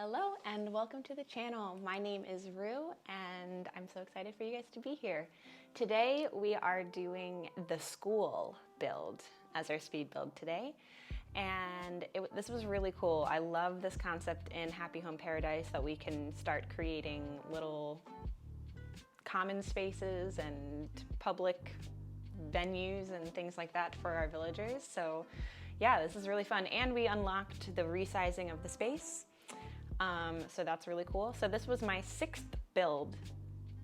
Hello and welcome to the channel. My name is Rue and I'm so excited for you guys to be here. Today we are doing the school build as our speed build today. And this was really cool. I love this concept in Happy Home Paradise that we can start creating little common spaces and public venues and things like that for our villagers. So yeah, this is really fun. And we unlocked the resizing of the space. So that's really cool. So this was my 6th build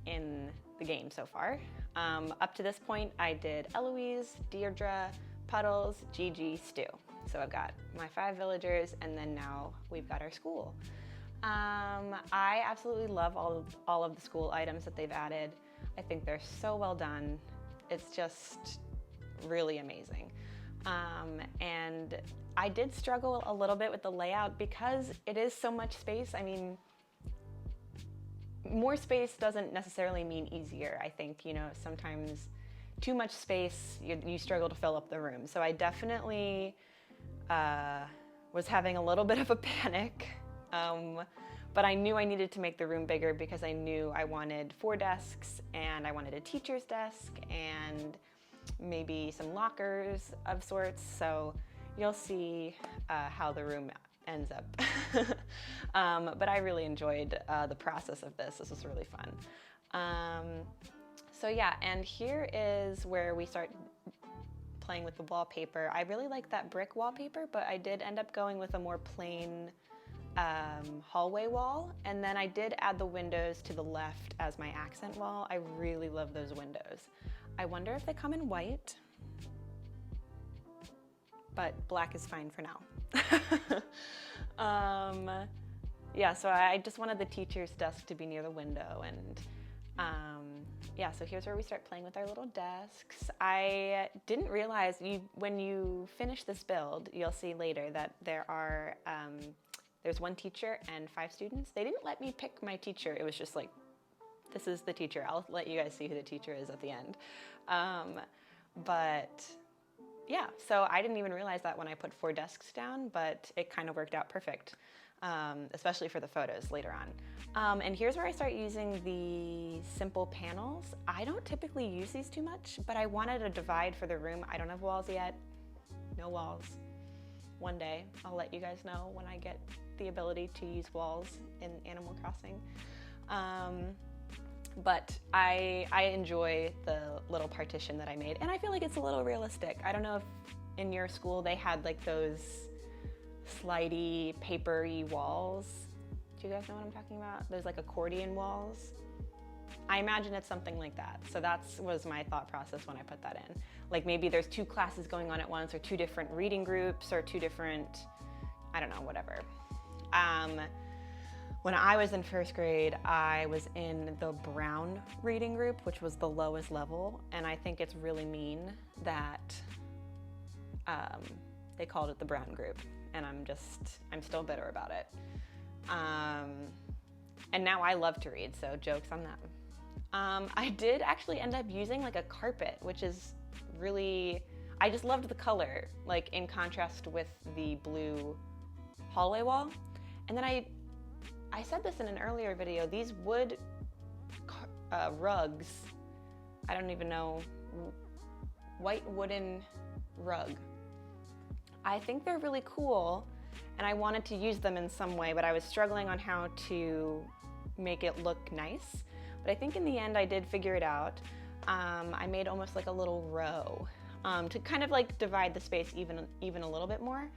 in the game so far. Up to this point, I did Eloise, Deirdre, Puddles, Gigi, Stu. So I've got my 5 villagers, and then now we've got our school. I absolutely love all of the school items that they've added. I think they're so well done. It's just really amazing. And I did struggle a little bit with the layout because it is so much space. I mean, more space doesn't necessarily mean easier. I think, you know, sometimes too much space, you struggle to fill up the room. So I definitely was having a little bit of a panic, but I knew I needed to make the room bigger because I knew I wanted 4 desks and I wanted a teacher's desk and maybe some lockers of sorts. So you'll see how the room ends up. But I really enjoyed the process of this. This was really fun. So yeah, and here is where we start playing with the wallpaper. I really like that brick wallpaper, but I did end up going with a more plain hallway wall. And then I did add the windows to the left as my accent wall. I really love those windows. I wonder if they come in white, but black is fine for now. Yeah, so I just wanted the teacher's desk to be near the window, and yeah, so here's where we start playing with our little desks. I didn't realize, when you finish this build, you'll see later that there's 1 teacher and 5 students. They didn't let me pick my teacher. It was just like, this is the teacher. I'll let you guys see who the teacher is at the end. But yeah, so I didn't even realize that when I put 4 desks down, but it kind of worked out perfect, especially for the photos later on. And here's where I start using the simple panels. I don't typically use these too much, but I wanted a divide for the room. I don't have walls yet, no walls. One day, I'll let you guys know when I get the ability to use walls in Animal Crossing. But I enjoy the little partition that I made, and I feel like it's a little realistic. I don't know if in your school they had like those slidey, papery walls. Do you guys know what I'm talking about? Those like accordion walls. I imagine it's something like that. So that was my thought process when I put that in. Like maybe there's 2 classes going on at once, or 2 different reading groups, or 2 different, I don't know, whatever. When I was in 1st grade, I was in the brown reading group, which was the lowest level, and I think it's really mean that they called it the brown group, and I'm still bitter about it. And now I love to read, so jokes on them. I did actually end up using like a carpet, which is really, I just loved the color, like in contrast with the blue hallway wall. And then I said this in an earlier video, these wood rugs, I don't even know, white wooden rug. I think they're really cool, and I wanted to use them in some way, but I was struggling on how to make it look nice. But I think in the end I did figure it out. I made almost like a little row to kind of like divide the space even a little bit more.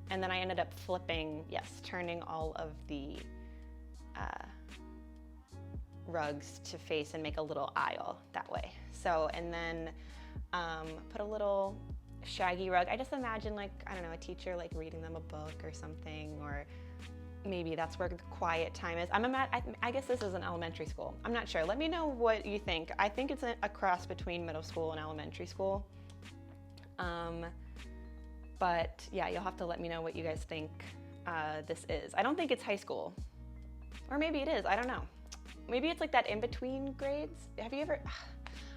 And then I ended up flipping, turning all of the rugs to face and make a little aisle that way. So, and then put a little shaggy rug. I just imagine like, I don't know, a teacher like reading them a book or something, or maybe that's where the quiet time is. I guess this is an elementary school. I'm not sure. Let me know what you think. I think it's a cross between middle school and elementary school. But yeah, you'll have to let me know what you guys think this is. I don't think it's high school. Or maybe it is, I don't know. Maybe it's like that in-between grades. Have you ever,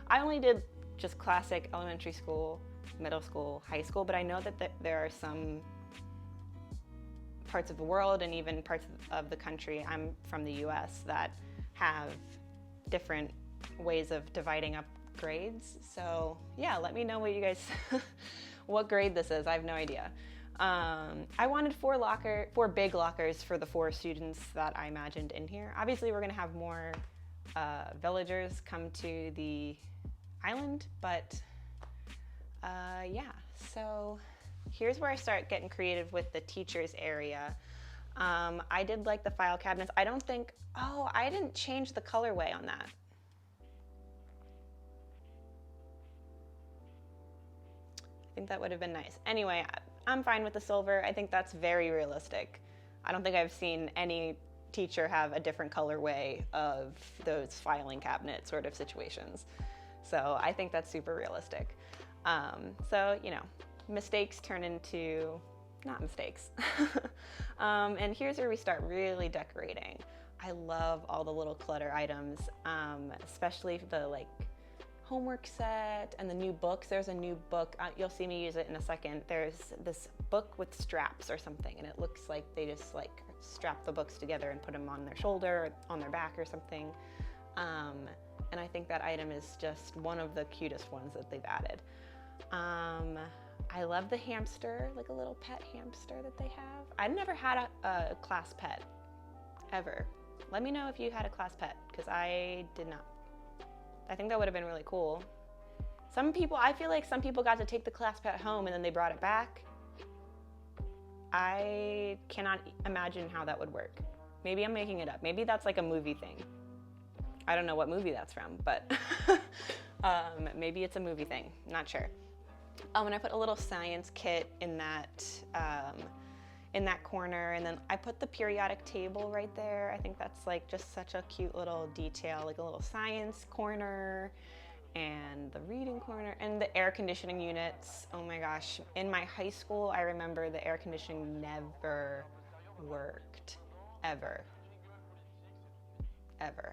I only did just classic elementary school, middle school, high school, but I know that there are some parts of the world and even parts of the country. I'm from the US that have different ways of dividing up grades. So yeah, let me know what you guys, what grade this is. I have no idea. I wanted 4 big lockers for the 4 students that I imagined in here. Obviously we're gonna have more villagers come to the island, but yeah, so here's where I start getting creative with the teachers area. I did like the file cabinets. I don't think, oh, I didn't change the colorway on that. I think that would have been nice. Anyway, I'm fine with the silver. I think that's very realistic. I don't think I've seen any teacher have a different colorway of those filing cabinet sort of situations. So I think that's super realistic. So, you know, mistakes turn into not mistakes. And here's where we start really decorating. I love all the little clutter items, especially the like homework set and the new books. There's a new book, you'll see me use it in a second. There's this book with straps or something, and it looks like they just like strap the books together and put them on their shoulder or on their back or something. And I think that item is just one of the cutest ones that they've added. I love the hamster, like a little pet hamster that they have. I've never had a class pet, ever. Let me know if you had a class pet, because I did not. I think that would have been really cool. Some people, I feel like some people got to take the class pet home and then they brought it back. I cannot imagine how that would work. Maybe I'm making it up. Maybe that's like a movie thing. I don't know what movie that's from, but maybe it's a movie thing, not sure. And I put a little science kit in that corner, and then I put the periodic table right there. I think that's like just such a cute little detail, like a little science corner and the reading corner and the air conditioning units. Oh my gosh, in my high school, I remember the air conditioning never worked, ever.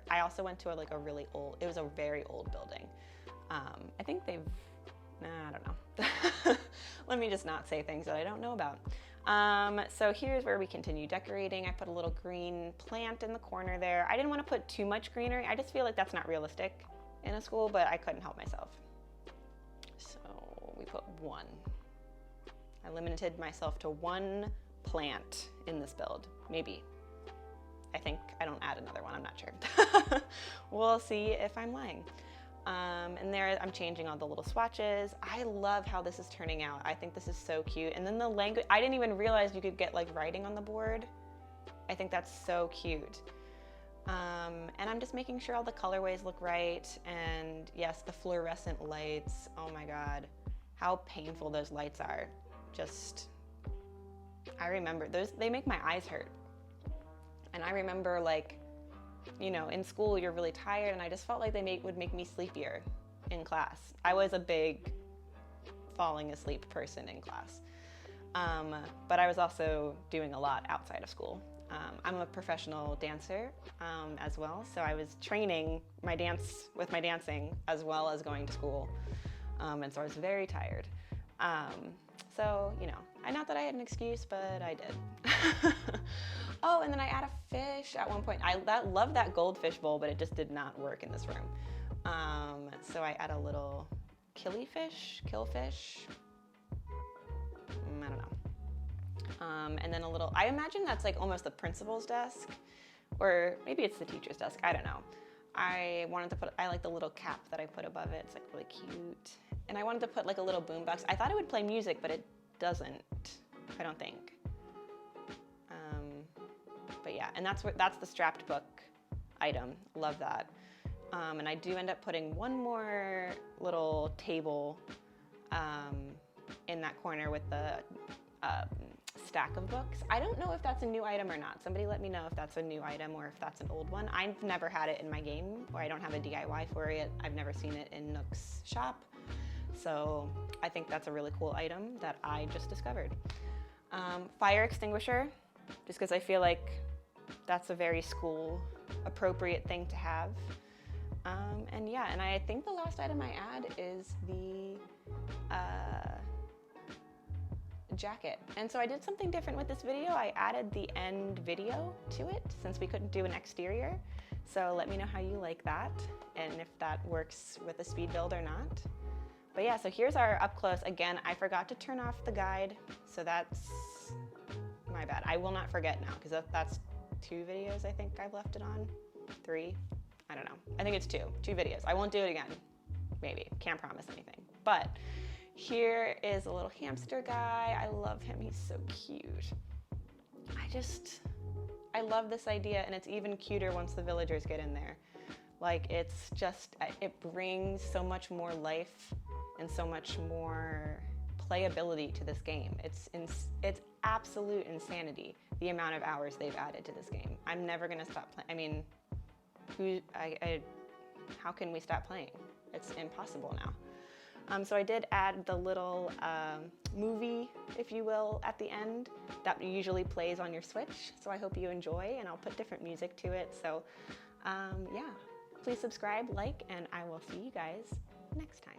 I also went to a really old, it was a very old building. I think they've, I don't know. Let me just not say things that I don't know about. So here's where we continue decorating. I put a little green plant in the corner there. I didn't want to put too much greenery. I just feel like that's not realistic in a school, but I couldn't help myself. So we put 1. I limited myself to 1 plant in this build, maybe. I think I don't add another one, I'm not sure. We'll see if I'm lying. And there I'm changing all the little swatches. I love how this is turning out. I think this is so cute. And then the language, I didn't even realize you could get like writing on the board. I think that's so cute. And I'm just making sure all the colorways look right. And yes, the fluorescent lights, oh my God, how painful those lights are. Just, I remember those, they make my eyes hurt. And I remember like, you know, in school you're really tired, and I just felt like they would make me sleepier in class. I was a big falling asleep person in class. But I was also doing a lot outside of school. I'm a professional dancer as well, so I was training my dancing as well as going to school. And so I was very tired. So, you know, not that I had an excuse, but I did. Oh, and then I add a fish at one point. I love that goldfish bowl, but it just did not work in this room. So I add a little killfish. I don't know. And then a little, I imagine that's like almost the principal's desk, or maybe it's the teacher's desk, I don't know. I like the little cap that I put above it. It's like really cute. And I wanted to put like a little boombox. I thought it would play music, but it doesn't, I don't think. But yeah, and that's the strapped book item. Love that. And I do end up putting one more little table in that corner with the stack of books. I don't know if that's a new item or not. Somebody let me know if that's a new item or if that's an old one. I've never had it in my game, or I don't have a DIY for it. I've never seen it in Nook's shop. So I think that's a really cool item that I just discovered. Fire extinguisher, just because I feel like that's a very school appropriate thing to have. And yeah, and I think the last item I add is the jacket. And so I did something different with this video. I added the end video to it since we couldn't do an exterior. So let me know how you like that and if that works with a speed build or not. But yeah, so here's our up close. Again, I forgot to turn off the guide, so that's my bad. I will not forget now because that's 2 videos I think I've left it on. 3, I don't know. I think it's 2 videos. I won't do it again, maybe. Can't promise anything. But here is a little hamster guy. I love him, he's so cute. I love this idea, and it's even cuter once the villagers get in there. Like, it's just, it brings so much more life and so much more playability to this game. It's absolute insanity, the amount of hours they've added to this game. I'm never gonna stop playing. I mean, how can we stop playing? It's impossible now. So I did add the little movie, if you will, at the end that usually plays on your Switch. So I hope you enjoy, and I'll put different music to it. So yeah, please subscribe, like, and I will see you guys next time.